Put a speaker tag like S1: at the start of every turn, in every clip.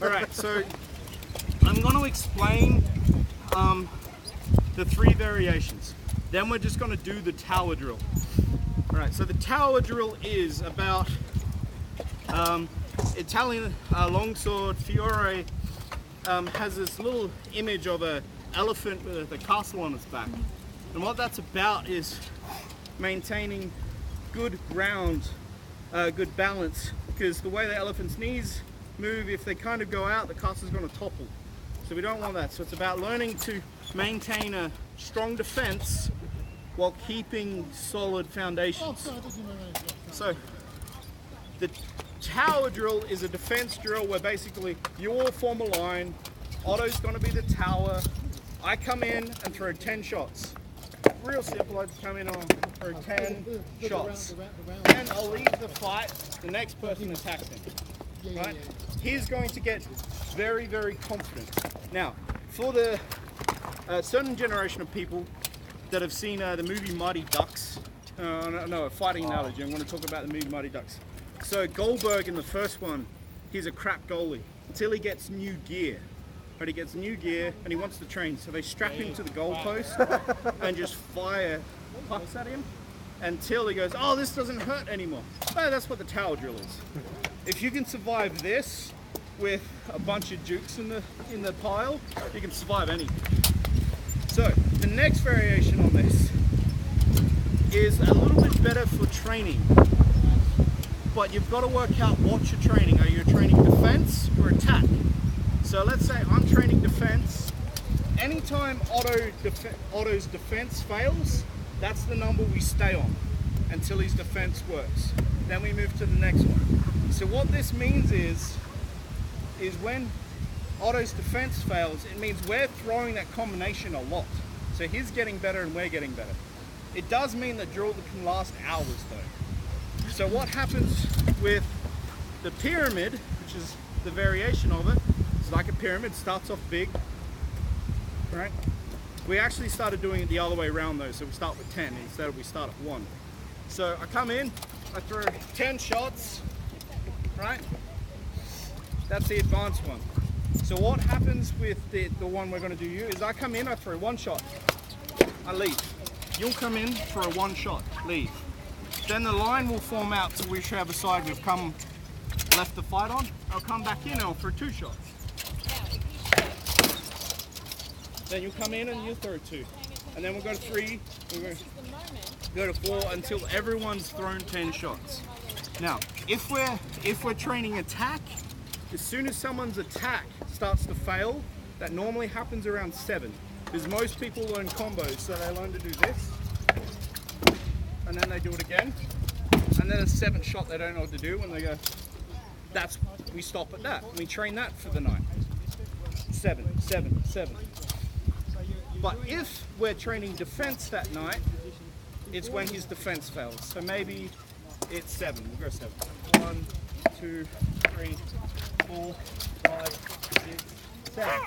S1: Alright, so I'm going to explain the 3 variations. Then we're just going to do the tower drill. Alright, so the tower drill is about Italian longsword pharoah has this little image of an elephant with a castle on its back. And what that's about is maintaining good ground, good balance, because the way the elephant's knees move, if they kind of go out, the castle's going to topple. So we don't want that. So it's about learning to maintain a strong defense while keeping solid foundations. So the tower drill is a defense drill where basically you all form a line. Otto's going to be the tower. I come in and throw 10 shots. Real simple, I just come in and throw 10 shots. And I'll leave the fight, the next person attacks him. Right? He's going to get very, very confident. Now, for the certain generation of people that have seen the movie Mighty Ducks, no, a fighting analogy, I'm going to talk about the movie Mighty Ducks. So Goldberg in the first one, he's a crap goalie until he gets new gear. But he gets new gear and he wants to train, so they strap him to the goalpost and just fire pucks at him until he goes, oh, this doesn't hurt anymore. Oh, that's what the tower drill is. If you can survive this with a bunch of jukes in the pile, you can survive anything. So the next variation on this is a little bit better for training, but you've got to work out what you're training. Are you training defense or attack? So let's say I'm training defense. Anytime Otto's defense fails, that's the number we stay on until his defense works. Then we move to the next one. So what this means is when Otto's defense fails, it means we're throwing that combination a lot. So he's getting better and we're getting better. It does mean that drill can last hours though. So what happens with the pyramid, which is the variation of it, it's like a pyramid, starts off big, right? We actually started doing it the other way around though, so we start with 10 instead of we start at 1. So I come in, I throw 10 shots, right? That's the advanced one. So what happens with the one we're going to do you is I come in, I throw 1 shot, I leave. You'll come in for a 1 shot, leave. Then the line will form out to whichever side we've left the fight on. I'll come back in and I'll throw 2 shots. Then you'll come in and you'll throw 2. And then we'll go to 3, we'll go to 4 until everyone's thrown 10 shots. Now, if we're training attack, as soon as someone's attack starts to fail, that normally happens around 7. Because most people learn combos, so they learn to do this, and then they do it again, and then a 7th shot they don't know what to do when they go, we stop at that. We train that for the night. 7, 7, 7. But if we're training defense that night, it's when his defense fails. So maybe it's 7. We'll go 7. 1, 2, 3, 4, 5, 6, 7.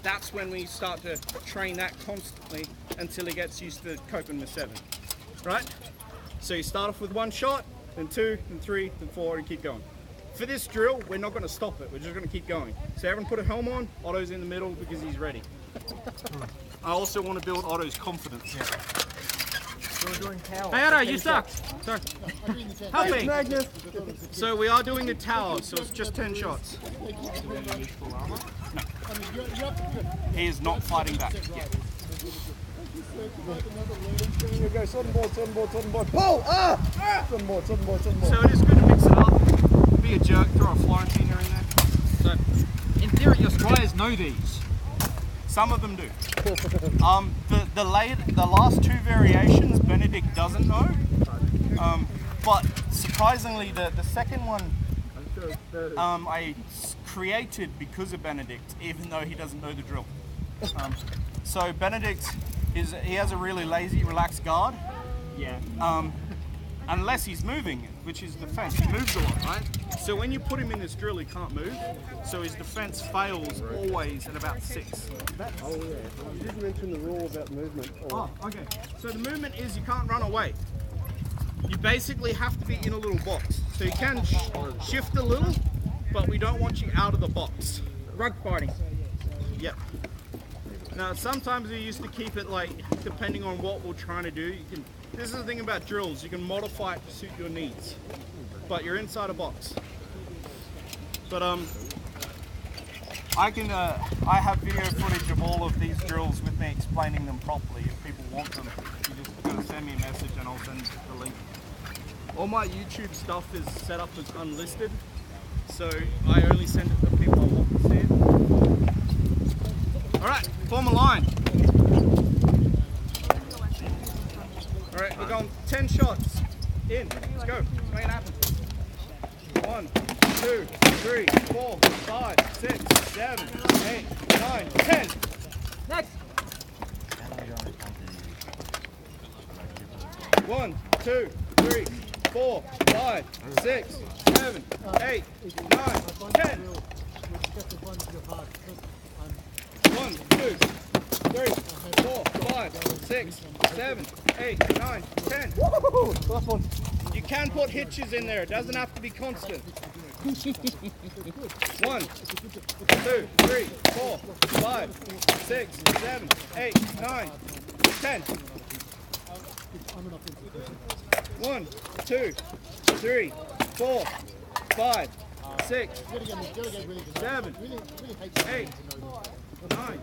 S1: That's when we start to train that constantly until he gets used to coping with 7. Right? So you start off with 1 shot, then 2, then 3, then 4, and keep going. For this drill, we're not going to stop it. We're just going to keep going. So everyone put a helm on. Otto's in the middle because he's ready. I also want to build Otto's confidence. Yeah.
S2: So we're doing tower.
S1: Hey Otto, you sucked. Sorry. Help me. So we are doing the tower, so it's just 10 shots. No. He is not fighting back yet.
S2: Here we go, sudden board, pull! Sudden board.
S1: So it is good to mix it up. Be a jerk, throw a Florentiner in there. So, in theory, your squires know these. Some of them do. The last 2 variations, Benedict doesn't know. But surprisingly, the second one I created because of Benedict, even though he doesn't know the drill. So Benedict he has a really lazy, relaxed guard. Yeah. Unless he's moving, which is defense. He moves a lot, right? So when you put him in this drill, he can't move. So his defense fails always at about 6.
S2: Oh yeah. You did mention the rule about movement.
S1: Oh, okay. So the movement is you can't run away. You basically have to be in a little box. So you can shift a little, but we don't want you out of the box.
S2: Rug fighting.
S1: Yep. Now sometimes we used to keep it like, depending on what we're trying to do, you can, this is the thing about drills, you can modify it to suit your needs, but you're inside a box. But I have video footage of all of these drills with me explaining them properly. If people want them, you just gotta send me a message and I'll send the link. All my YouTube stuff is set up as unlisted, so I only send it to people I want to see it. Alright, form a line. Alright, we're going 10 shots. In, let's go, make it happen. 1, 2, 3, 4, 5, 6, 7, 8, 9, 10.
S3: Next.
S1: 1, 2, 3, 4, 5, 6, 7, 8, 9, 10. 1, 2, 3, 4, 5, 6, 7, 8, 9, 10.
S2: Last one.
S1: You can put hitches in there, it doesn't have to be constant. 1, 2, 3, 4, 5, 6, 7, 8, 9, 10. 1, 2, 3, 4, 5, 6, 7, 8, 9.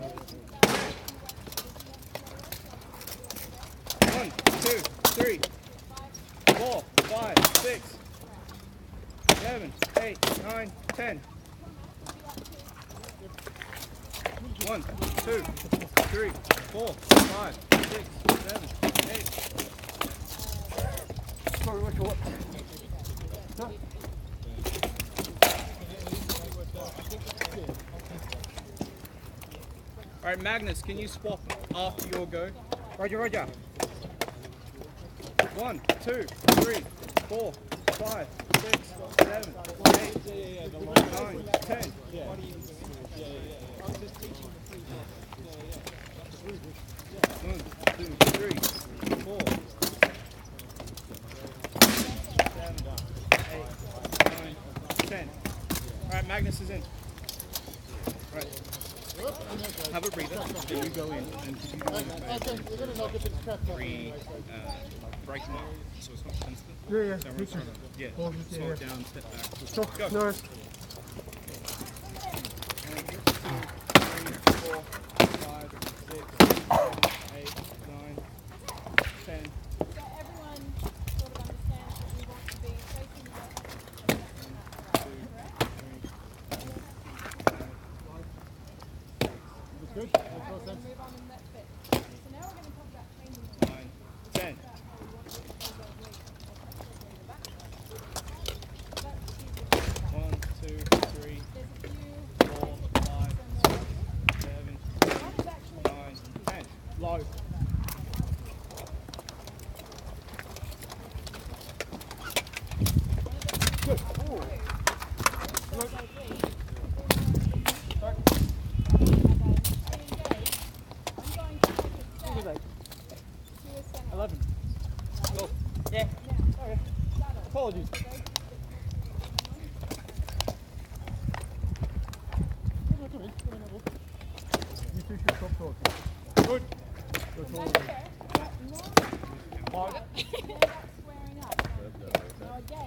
S1: 1, 2, 3, 4, 5, 6, 7, 8, 9, 10. 1, 2, 3, 4, 5, 6, 7, 8.
S2: Sorry, what? No.
S1: Alright, Magnus, can you swap after your go?
S2: Roger.
S1: 1, 2, 3, 4, 5, 6, 7, 8, 9, 10. 1, 2, 3, 4, 7, 8, 9, 10. Alright, Magnus is in. Alright. Have a breather, then you go in and you go in break them up so it's not constant.
S2: Yeah.
S1: So we're trying to, slow it down, step back.
S2: Stop.
S1: Go.
S2: No.
S1: 1, 2, 3, 4, 5, 6, 7, 8, 9, 10.
S3: So everyone sort of understands that we want to be facing the
S2: Good.
S3: move on in that bit. So now we're going to talk about changing the
S1: 9, 10. One, two, three, 4, 5, 6, 7, 9, 10. Low.
S2: Good.
S3: I'm going to
S2: 11.
S1: Go.
S2: Yeah. Okay. Apologies. You two should stop talking. Good. That's all.
S3: squaring up. Now again,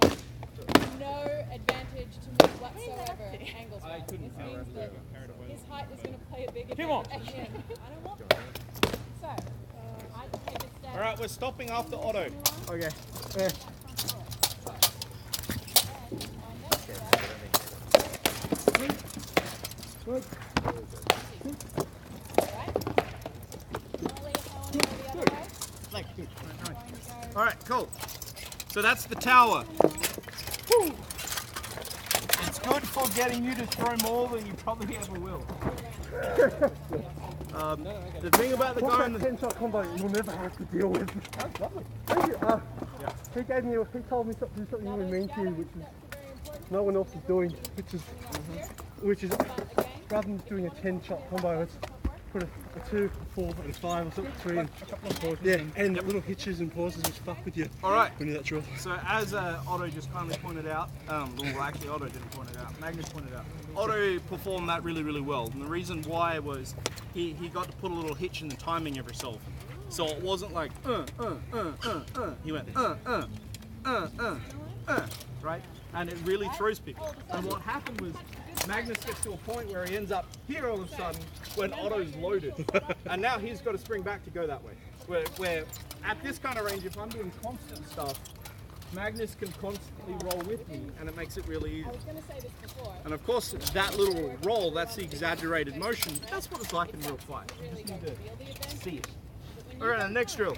S3: no advantage to me whatsoever angles wise. This means that his height is going to play a big advantage at the end. I don't want that. So, I can take a step.
S1: Alright, we're stopping after Otto.
S2: Okay. Yeah. Good.
S1: Alright, cool. So that's the tower. It's good for getting you to throw more than you probably ever will. The thing about the guy in the
S2: 10-shot combo you'll never have to deal with. Thank you. He told me something really mean to you, which is no one else is doing, which is rather than doing a 10-shot combo, it's put a 2, a 4, and a 5 or something between. Yeah, and little hitches and pauses just fuck with you.
S1: Alright.
S2: When you're that drill.
S1: So as Otto just kindly pointed out, well actually Otto didn't point it out, Magnus pointed out, Otto performed that really, really well. And the reason why was he got to put a little hitch in the timing of himself. So it wasn't like, he went, right? And it really throws people. And what happened was Magnus gets to a point where he ends up here all of a sudden when Otto's loaded. And now he's got to spring back to go that way. Where at this kind of range, if I'm doing constant stuff, Magnus can constantly roll with me, and it makes it really easy.
S3: I was going to say this before.
S1: And of course, that little roll, that's the exaggerated motion. That's what it's like in real fight. You just need to see it. All right, next drill.